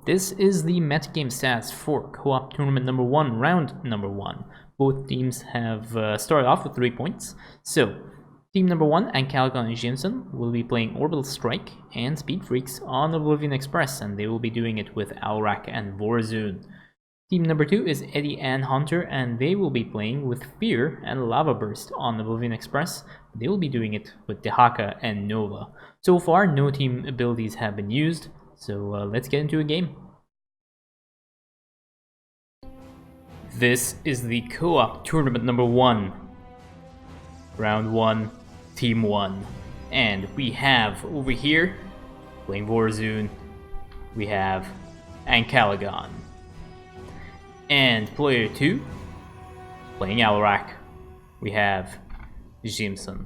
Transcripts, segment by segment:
This is the metagame stats for Co-op Tournament number 1, round number 1. Both teams have started off with 3 points. So, team number 1, Ancalagon and Ziemson, will be playing Orbital Strike and Speed Freaks on Oblivion Express, and they will be doing it with Alarak and Vorazun. Team number 2 is Eddie and Hunter, and they will be playing with Fear and Lava Burst on Oblivion Express. They will be doing it with Dehaka and Nova. So far, no team abilities have been used, so let's get into a game. This is the Co-op Tournament number 1. Round 1, Team 1. And we have, over here, playing Vorazun, we have Ancalagon. And player 2, playing Alarak, we have Ziemson.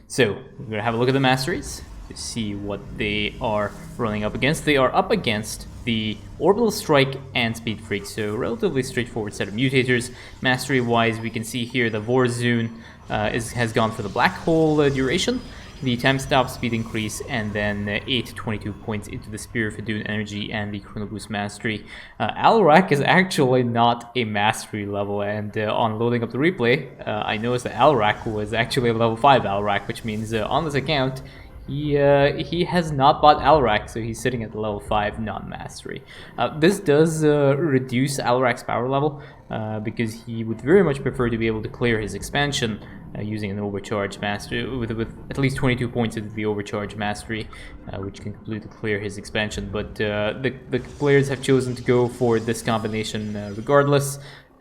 So, we're going to have a look at the masteries to see what they are running up against. They are up against the Orbital Strike and Speed Freak, so relatively straightforward set of mutators. Mastery-wise, we can see here the Vorazun has gone for the Black Hole duration, the time stop speed increase, and then 8 to 22 points into the Spear of Hadun energy and the Chrono Boost mastery. Alarak is actually not a mastery level, and on loading up the replay, I noticed that Alarak was actually a level 5 Alarak, which means on this account, he has not bought Alarak, so he's sitting at level 5 non-mastery. This does reduce Alarak's power level, because he would very much prefer to be able to clear his expansion using an overcharge mastery with at least 22 points into the overcharge mastery, which can completely clear his expansion. But the players have chosen to go for this combination regardless,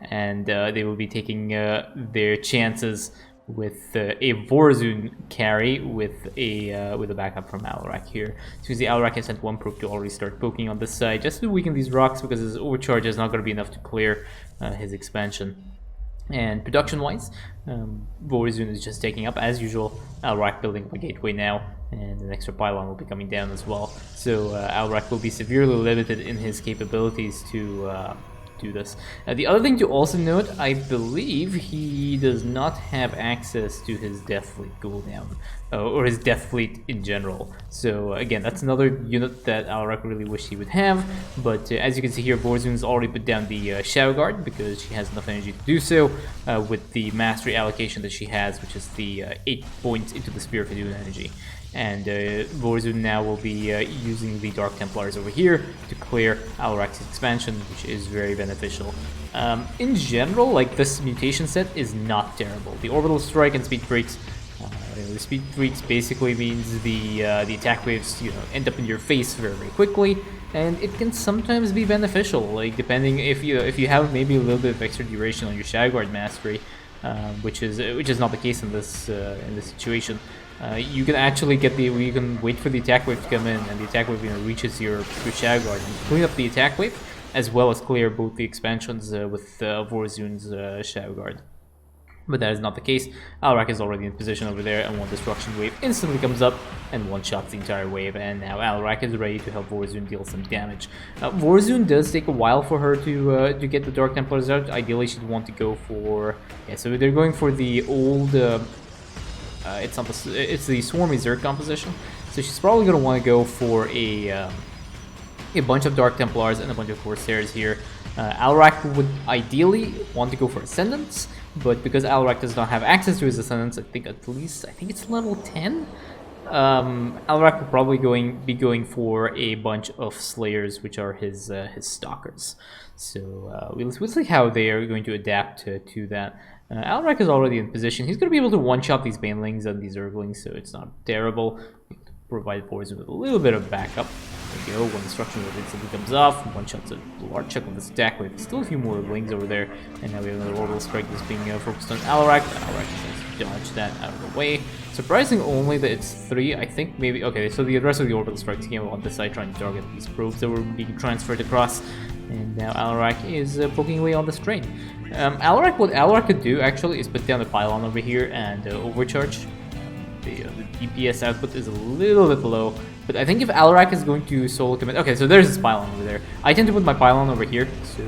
and they will be taking their chances with a Vorazun carry with a backup from Alarak here. So you see Alarak has sent one probe to already start poking on this side just to weaken these rocks, because his overcharge is not going to be enough to clear his expansion. And production-wise, Vorazun is just taking up as usual. Alarak building up a gateway now, and an extra pylon will be coming down as well. So Alarak will be severely limited in his capabilities to do this. The other thing to also note, I believe he does not have access to his Death Fleet cooldown, or his Death Fleet in general. So again, that's another unit that Alarak really wished he would have, but as you can see here, Vorazun's already put down the Shadow Guard because she has enough energy to do so, with the mastery allocation that she has, which is the 8 points into the Spear of Hadun energy. And Vorazun now will be using the Dark Templars over here to clear Alarak's expansion, which is very beneficial. In general, like, this mutation set is not terrible. The Orbital Strike and Speed Freaks, the Speed Freaks basically means the attack waves, end up in your face very, very quickly, and it can sometimes be beneficial, like depending if you have maybe a little bit of extra duration on your Shadow Guard mastery, which is not the case in this situation. You can actually you can wait for the attack wave to come in, and the attack wave reaches your Shadow Guard, and clean up the attack wave, as well as clear both the expansions with Vorazun's Shadow Guard. But that is not the case. Alarak is already in position over there, and one destruction wave instantly comes up and one-shots the entire wave, and now Alarak is ready to help Vorazun deal some damage. Vorazun does take a while for her to get the Dark Templars out. Ideally, she'd want to go for... Yeah, so they're going for the old... it's the Swarmy Zerg composition, so she's probably going to want to go for a bunch of Dark Templars and a bunch of Corsairs here. Alarak would ideally want to go for Ascendants, but because Alarak does not have access to his Ascendants, I think it's level 10, Alarak will probably be going for a bunch of Slayers, which are his Stalkers. So we'll see how they are going to adapt to that. Alarak is already in position. He's going to be able to one-shot these Banelings and these Zerglings, so it's not terrible. Provide Vorazun with a little bit of backup. There we go. One destruction wave instantly comes off. One shot's a large chunk of this attack wave. Still a few more Lings over there. And now we have another Orbital Strike that's being focused on Alarak. Alarak is going to dodge that out of the way. Surprising only that it's 3. I think maybe... Okay, so the rest of the Orbital Strikes came on this side trying to target these probes that were being transferred across. And now Alarak is poking away on this train. What Alarak could do actually is put down the pylon over here and overcharge. The DPS output is a little bit low, but I think if Alarak is going to solo commit... Okay, so there's his pylon over there. I tend to put my pylon over here, so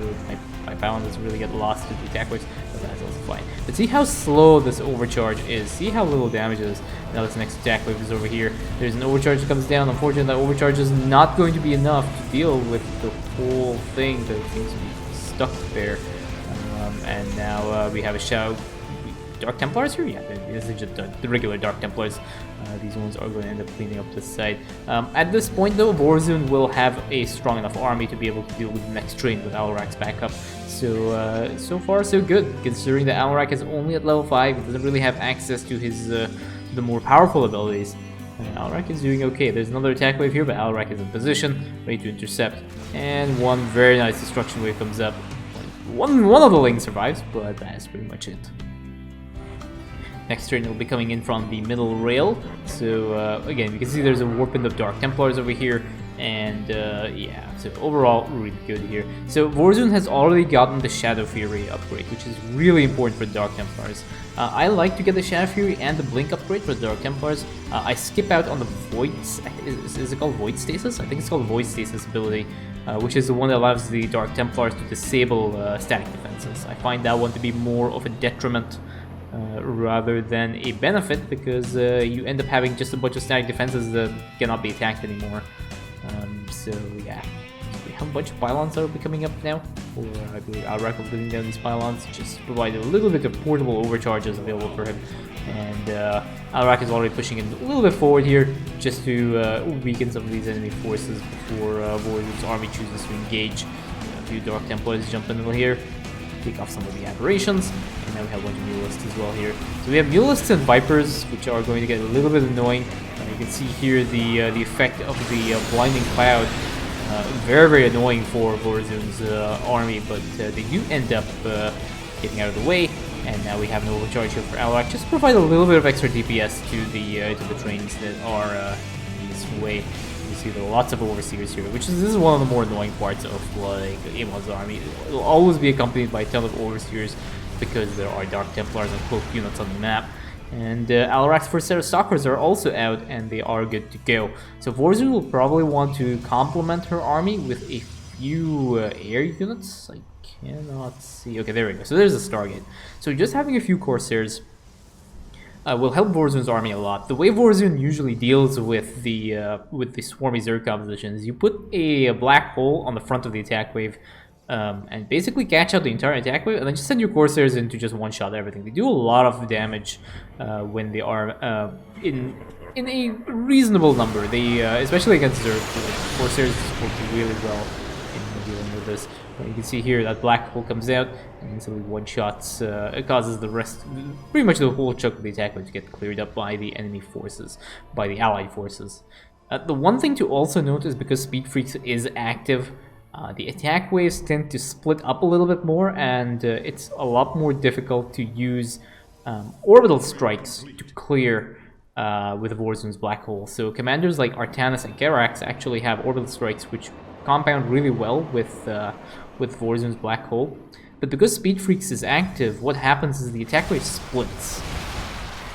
my pylon doesn't really get lost to the attack waves, but that's also fine. But see how slow this overcharge is. See how little damage it is. Now this next attack wave is over here. There's an overcharge that comes down. Unfortunately, that overcharge is not going to be enough to deal with the whole thing that seems to be stuck there. And now we have a Shadow Dark Templars here? Yeah, this is just the regular Dark Templars. These ones are going to end up cleaning up this side. At this point, though, Vorazun will have a strong enough army to be able to deal with the next train with Alarak's backup. So, so far so good, considering that Alarak is only at level 5. He doesn't really have access to his the more powerful abilities. Alarak is doing okay. There's another attack wave here, but Alarak is in position, ready to intercept. And one very nice destruction wave comes up. One of the links survives, but that's pretty much it. Next turn will be coming in from the middle rail. So again, you can see there's a warping of Dark Templars over here. And yeah, so overall, really good here. So Vorazun has already gotten the Shadow Fury upgrade, which is really important for Dark Templars. I like to get the Shadow Fury and the Blink upgrade for the Dark Templars. I skip out on the Void, is it called Void Stasis? I think it's called Void Stasis ability, which is the one that allows the Dark Templars to disable static defenses. I find that one to be more of a detriment rather than a benefit, because you end up having just a bunch of static defenses that cannot be attacked anymore. So yeah, we have a bunch of pylons that will be coming up now, or I believe Alarak will be putting down these pylons, just provide a little bit of portable overcharges available for him. And Alarak is already pushing in a little bit forward here, just to weaken some of these enemy forces before Vorazun's army chooses to engage. A few Dark Templars jump in here, take off some of the aberrations, and now we have a bunch of Mulists as well here. So we have Mulists and Vipers, which are going to get a little bit annoying. You can see here the effect of the blinding cloud, very annoying for Vorazun's army, but they do end up getting out of the way. And now we have an overcharge here for Alarak, just to provide a little bit of extra DPS to the trains that are in his way. You see there are lots of overseers here, which is this is one of the more annoying parts of like Amon's army. It will always be accompanied by a ton of overseers because there are Dark Templars and Cloak units on the map. And Alarak's first set of Stalkers are also out, and they are good to go. So Vorazun will probably want to complement her army with a few air units. I cannot see. Okay, there we go. So there's a Stargate. So just having a few Corsairs will help Vorazun's army a lot. The way Vorazun usually deals with the swarmy Zerg composition is you put a black hole on the front of the attack wave, and basically catch out the entire attack wave, and then just send your Corsairs in to just one-shot everything. They do a lot of damage when they are in a reasonable number. They, especially against Zerg, Corsairs work really well in dealing with this. You can see here that black hole comes out and instantly one-shots. It causes the rest, pretty much the whole chunk of the attack wave to get cleared up by the enemy forces, by the allied forces. The one thing to also note is because Speed Freaks is active, the attack waves tend to split up a little bit more, and it's a lot more difficult to use orbital strikes to clear with Vorazun's black hole. So commanders like Artanis and Karax actually have orbital strikes which compound really well with Vorazun's black hole. But because Speed Freaks is active, what happens is the attack wave splits.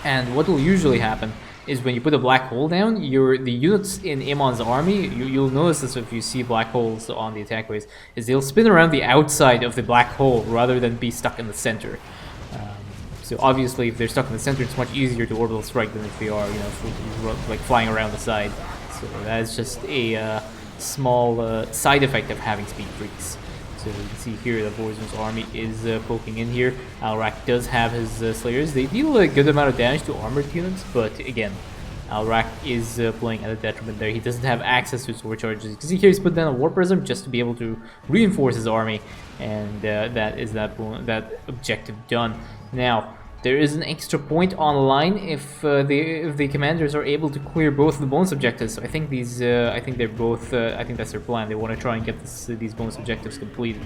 And what will usually happen is when you put a black hole down, the units in Amon's army, you'll notice this if you see black holes on the attack waves, is they'll spin around the outside of the black hole rather than be stuck in the center. So obviously, if they're stuck in the center, it's much easier to orbital strike than if they are, like flying around the side. So that's just a small side effect of having Speed Freaks. So you can see here that Vorazun's army is poking in here. Alarak does have his Slayers. They deal a good amount of damage to armored units, but again, Alarak is playing at a detriment there. He doesn't have access to sword charges. You can see here he's put down a War Prism just to be able to reinforce his army, and that is that objective done. Now, there is an extra point online if the commanders are able to clear both of the bonus objectives. So I think I think they're both. I think that's their plan. They want to try and get these bonus objectives completed.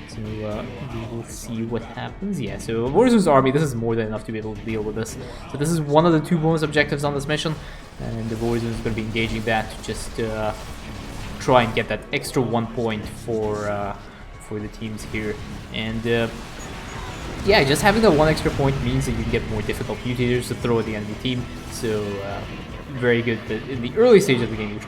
So we will see what happens. Yeah. So Vorazun's army, this is more than enough to be able to deal with this. So this is one of the 2 bonus objectives on this mission, and the Vorazun is going to be engaging that to just try and get that extra 1 point for the teams here. And yeah, just having that 1 extra point means that you can get more difficult mutators to throw at the enemy team. So very good that in the early stage of the game you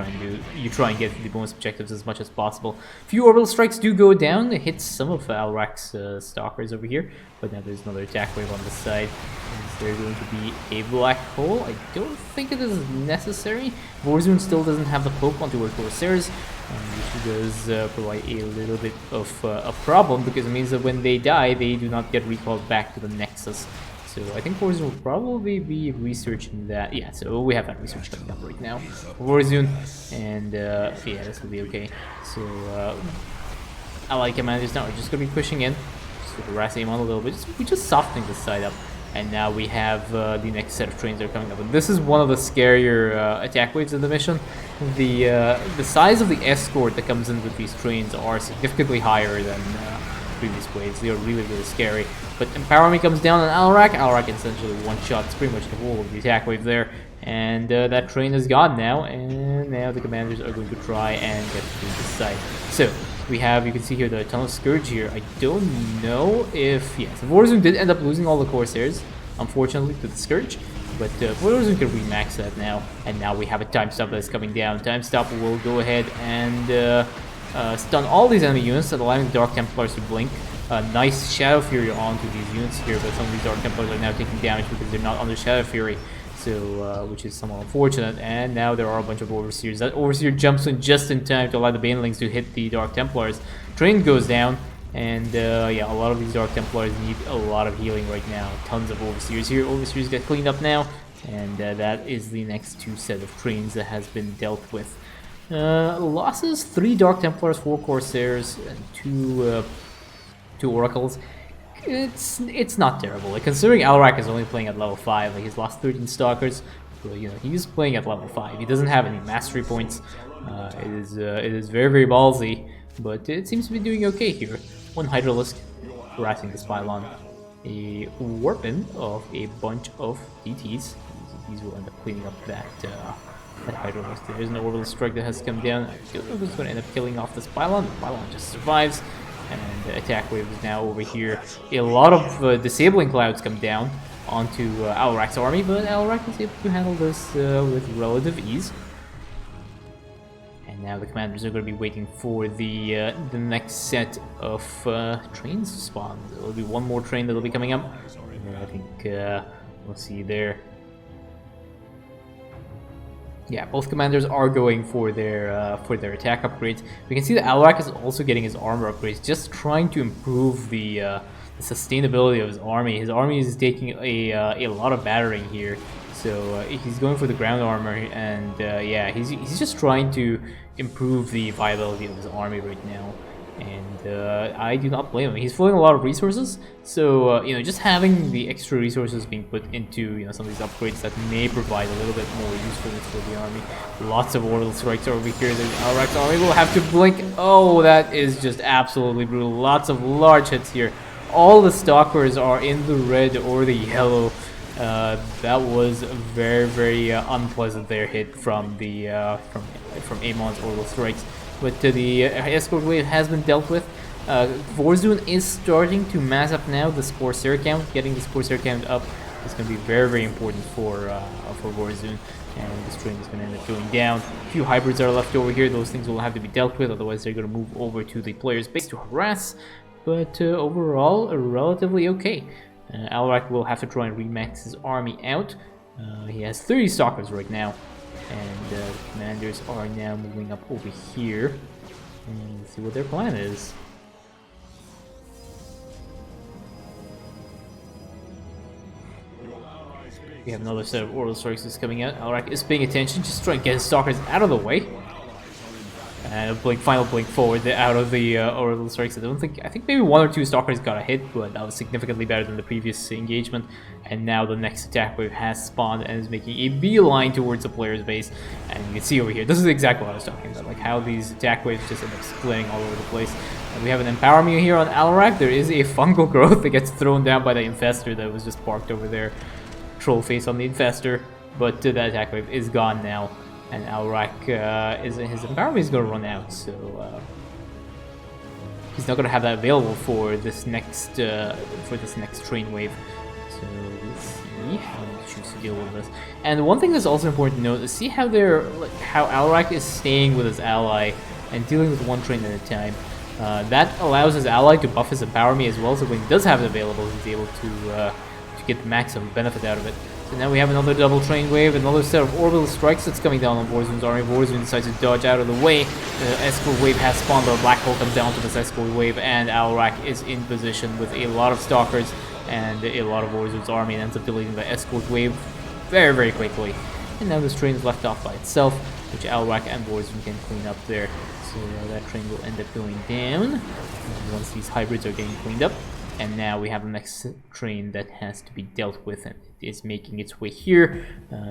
try and get the bonus objectives as much as possible. Few orbital strikes do go down, it hits some of Alarak's stalkers over here, but now there's another attack wave on the side. Is there going to be a black hole? I don't think it is necessary. Vorazun still doesn't have the poke onto her Corsairs, which does provide a little bit of a problem, because it means that when they die, they do not get recalled back to the Nexus. So I think Vorazun will probably be researching that. Yeah, so we have that research coming up right now. Vorazun, and yeah, this will be okay. So Allied commanders now are just going to be pushing in, just to harass Amon a little bit. We're just softening this side up. And now we have the next set of trains that are coming up. And this is one of the scarier attack waves of the mission. The size of the escort that comes in with these trains are significantly higher than previous waves. They are really, really scary. But Empower Me comes down on Alarak. Alarak essentially one-shots pretty much the whole of the attack wave there. And that train is gone now. And now the commanders are going to try and get through this side. So we have, you can see here, the Tunnel Scourge here. I don't know if, yes, Vorazun did end up losing all the Corsairs, unfortunately, to the Scourge. But Vorazun can remax that now. And now we have a Time Stop that is coming down. Time Stop will go ahead and stun all these enemy units, allowing the Dark Templars to blink. Nice Shadow Fury onto these units here, but some of these Dark Templars are now taking damage because they're not under Shadow Fury, so which is somewhat unfortunate. And now there are a bunch of Overseers. That Overseer jumps in just in time to allow the Banelings to hit the Dark Templars. Train goes down, and yeah, a lot of these Dark Templars need a lot of healing right now. Tons of Overseers here. Overseers get cleaned up now, and that is the next two set of trains that has been dealt with. Losses: 3 Dark Templars, 4 Corsairs, and 2 Oracles. It's not terrible. Like, considering Alarak is only playing at level 5, like he's lost 13 Stalkers, so, you know, he's playing at level 5. He doesn't have any mastery points. It is very, very ballsy, but it seems to be doing okay here. 1 Hydralisk harassing this pylon. A Warpin of a bunch of DTs. These will end up cleaning up that Hydralisk. There's an Orbital Strike that has come down. I don't know who's going to end up killing off this pylon. The pylon just survives. And the attack wave is now over here. A lot of disabling clouds come down onto Alarak's army, but Alarak is able to handle this with relative ease. And now the commanders are going to be waiting for the next set of trains to spawn. There will be one more train that will be coming up. And I think we'll see there. Yeah, both commanders are going for their attack upgrades. We can see that Alarak is also getting his armor upgrades, just trying to improve the sustainability of his army. His army is taking a lot of battering here, so he's going for the ground armor, and yeah, he's just trying to improve the viability of his army right now. And I do not blame him. He's flowing a lot of resources, so you know, just having the extra resources being put into, you know, some of these upgrades that may provide a little bit more usefulness for the army. Lots of orbital strikes over here. The Alarak's army will have to blink. Oh, that is just absolutely brutal. Lots of large hits here. All the stalkers are in the red or the yellow. That was a very, very unpleasant there hit from the from Amon's orbital strikes. But the escort wave has been dealt with. Vorazun is starting to mass up now. The Corsair count, getting the Corsair count up is going to be very, very important for Vorazun. And this train is going to end up going down. A few hybrids are left over here. Those things will have to be dealt with. Otherwise, they're going to move over to the player's base to harass. But overall, relatively okay. Alarak will have to try and remax his army out. He has 30 stalkers right now. And the commanders are now moving up over here and see what their plan is. We have another set of orbital strikes that's coming out. Alarak is paying attention, just trying to get his stalkers out of the way. And final blink forward out of the orbital strikes. I think maybe 1 or 2 stalkers got a hit, but that was significantly better than the previous engagement. And now the next attack wave has spawned and is making a beeline towards the player's base. And you can see over here, this is exactly what I was talking about, like how these attack waves just end up splitting all over the place. And we have an Empower Me here on Alarak. There is a fungal growth that gets thrown down by the Infestor that was just parked over there. Troll face on the Infestor, but that attack wave is gone now. And Alarak, his Empower is going to run out, so he's not going to have that available for this next train wave. So let's see how they choose to deal with this. And one thing that's also important to note is see how how Alarak is staying with his ally and dealing with one train at a time. That allows his ally to buff his Empower Me as well, so when he does have it available, he's able to get the maximum benefit out of it. So now we have another double train wave, another set of orbital strikes that's coming down on Vorazun's army. Vorazun decides to dodge out of the way. The escort wave has spawned, but a black hole comes down to this escort wave, and Alarak is in position with a lot of stalkers and a lot of Vorazun's army, and ends up deleting the escort wave very, very quickly. And now this train is left off by itself, which Alarak and Vorazun can clean up there. So that train will end up going down once these hybrids are getting cleaned up. And now we have the next train that has to be dealt with, and it is making its way here.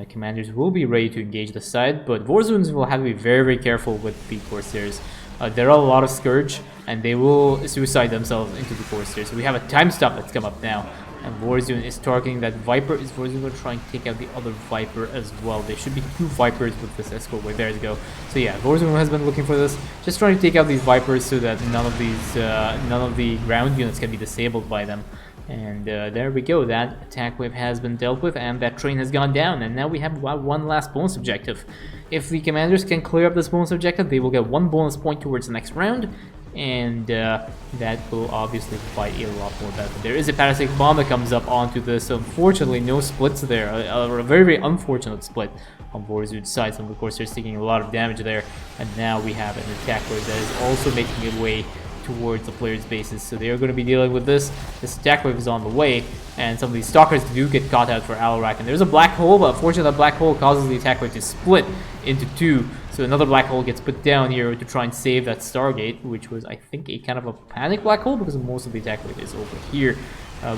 Commanders will be ready to engage the side, but Vorazuns will have to be very, very careful with the Corsairs. There are a lot of Scourge, and they will suicide themselves into the Corsairs. So we have a time stop that's come up now, and Vorazun is targeting that Viper. Is Vorazun going to try and take out the other Viper as well? There should be 2 Vipers with this escort wave. There you go. So yeah, Vorazun has been looking for this, just trying to take out these Vipers so that none of the ground units can be disabled by them. And there we go. That attack wave has been dealt with, and that train has gone down. And now we have one last bonus objective. If the commanders can clear up this bonus objective, they will get 1 bonus point towards the next round. And that will obviously provide a lot more benefit. There is a parasitic bomb that comes up onto this. Unfortunately, no splits there. A very, very unfortunate split on Vorazun's side. Some of the Corsairs taking a lot of damage there. And now we have an attack wave that is also making its way towards the players' bases. So they are going to be dealing with this. This attack wave is on the way. And some of these stalkers do get caught out for Alarak. And there's a black hole, but unfortunately that black hole causes the attack wave to split into 2. So another black hole gets put down here to try and save that Stargate, which was, I think, a kind of a panic black hole because most of the attack wave is over here.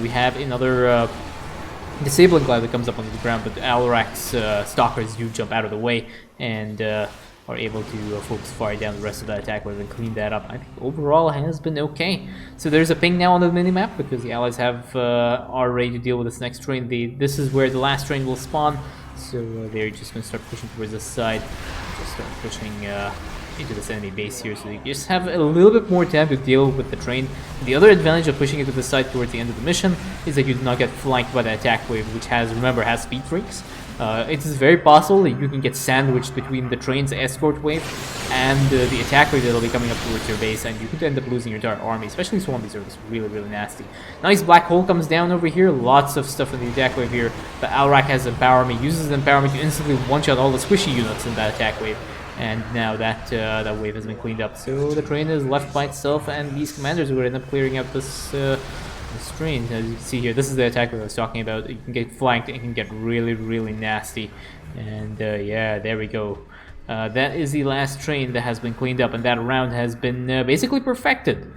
We have another disabling cloud that comes up onto the ground, but Alarak's stalkers do jump out of the way and are able to focus fire down the rest of that attack wave and clean that up. I think overall has been okay. So there's a ping now on the minimap because the allies are ready to deal with this next train. This is where the last train will spawn. So they're just going to start pushing towards this side. Just start pushing into this enemy base here, so they just have a little bit more time to deal with the train. The other advantage of pushing it to the side towards the end of the mission is that you do not get flanked by the attack wave, which has speed freaks. It is very possible that you can get sandwiched between the train's escort wave and the attack wave that will be coming up towards your base, and you could end up losing your entire army, especially Swamp Reserve is really, really nasty. Nice black hole comes down over here, lots of stuff in the attack wave here, but Alarak has Empower Me, uses Empower Me to instantly one-shot all the squishy units in that attack wave. And now that wave has been cleaned up, so the train is left by itself, and these commanders are going to end up clearing out this train. As you can see here, this is the attack that I was talking about. You can get flanked, it can get really, really nasty. And yeah, there we go. That is the last train that has been cleaned up, and that round has been basically perfected.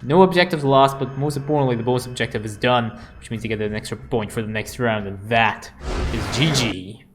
No objectives lost, but most importantly, the bonus objective is done, which means you get an extra point for the next round, and that is GG.